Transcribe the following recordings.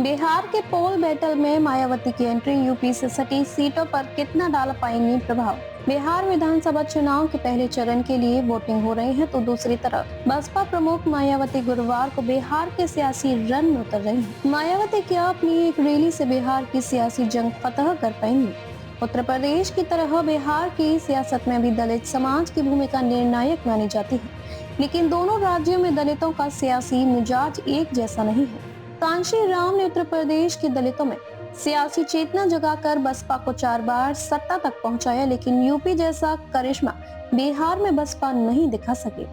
बिहार के पोल बैटल में मायावती की एंट्री यूपी से सटी सीटों पर कितना डाल पाएंगी प्रभाव। बिहार विधानसभा चुनाव के पहले चरण के लिए वोटिंग हो रही है, तो दूसरी तरफ बसपा प्रमुख मायावती गुरुवार को बिहार के सियासी रण में उतर रही है। मायावती क्या अपनी एक रैली से बिहार की सियासी जंग फतह कर पाएंगी? उत्तर प्रदेश की तरह बिहार की सियासत में भी दलित समाज की भूमिका निर्णायक मानी जाती है, लेकिन दोनों राज्यों में दलितों का सियासी मिजाज एक जैसा नहीं है। कांशी राम ने उत्तर प्रदेश के दलितों में सियासी चेतना जगाकर बसपा को 4 बार सत्ता तक पहुंचाया, लेकिन यूपी जैसा करिश्मा बिहार में बसपा नहीं दिखा सके।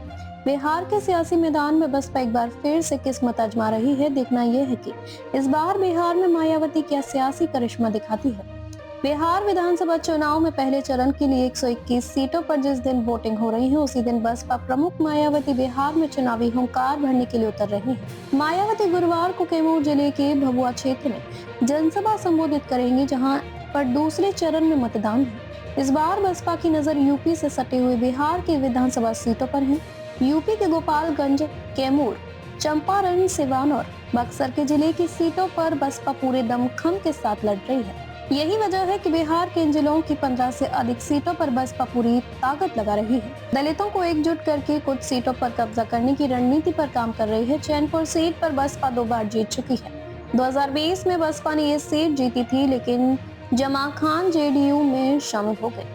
बिहार के सियासी मैदान में बसपा एक बार फिर से किस्मत आजमा रही है। देखना यह है कि इस बार बिहार में मायावती क्या सियासी करिश्मा दिखाती है। बिहार विधानसभा चुनाव में पहले चरण के लिए 121 सीटों पर जिस दिन वोटिंग हो रही है, उसी दिन बसपा प्रमुख मायावती बिहार में चुनावी हुंकार भरने के लिए उतर रही है। मायावती गुरुवार को कैमूर जिले के भभुआ क्षेत्र में जनसभा संबोधित करेंगी, जहां पर दूसरे चरण में मतदान है। इस बार बसपा की नजर यूपी से सटे हुए बिहार की विधानसभा सीटों पर है। यूपी के गोपालगंज, कैमूर, चंपारण, सिवान और बक्सर के जिले की सीटों पर बसपा पूरे दमखम के साथ लड़ रही है। यही वजह है कि बिहार के इन जिलों की 15 से अधिक सीटों पर बसपा पूरी ताकत लगा रही है। दलितों को एकजुट करके कुछ सीटों पर कब्जा करने की रणनीति पर काम कर रही है। चैनपुर सीट पर बसपा 2 बार जीत चुकी है। 2020 में बसपा ने ये सीट जीती थी, लेकिन जमा खान जेडीयू में शामिल हो गए।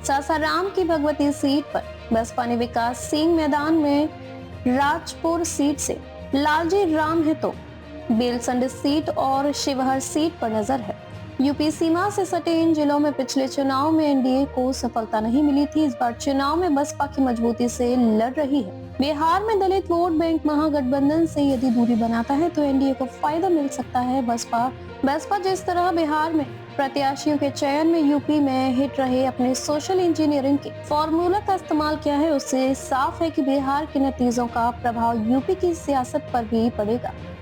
सासाराम की भगवती सीट पर बसपा ने विकास सिंह, मैदान में राजपुर सीट से लालजी राम है, तो बेलसंड सीट और शिवहर सीट पर नजर है। यूपी सीमा से सटे इन जिलों में पिछले चुनाव में एनडीए को सफलता नहीं मिली थी। इस बार चुनाव में बसपा की मजबूती से लड़ रही है। बिहार में दलित वोट बैंक महागठबंधन से यदि दूरी बनाता है तो एनडीए को फायदा मिल सकता है। बसपा जिस तरह बिहार में प्रत्याशियों के चयन में यूपी में हिट रहे अपने सोशल इंजीनियरिंग के फॉर्मूला का इस्तेमाल किया है, उससे साफ है कि बिहार के नतीजों का प्रभाव यूपी की सियासत पर भी पड़ेगा।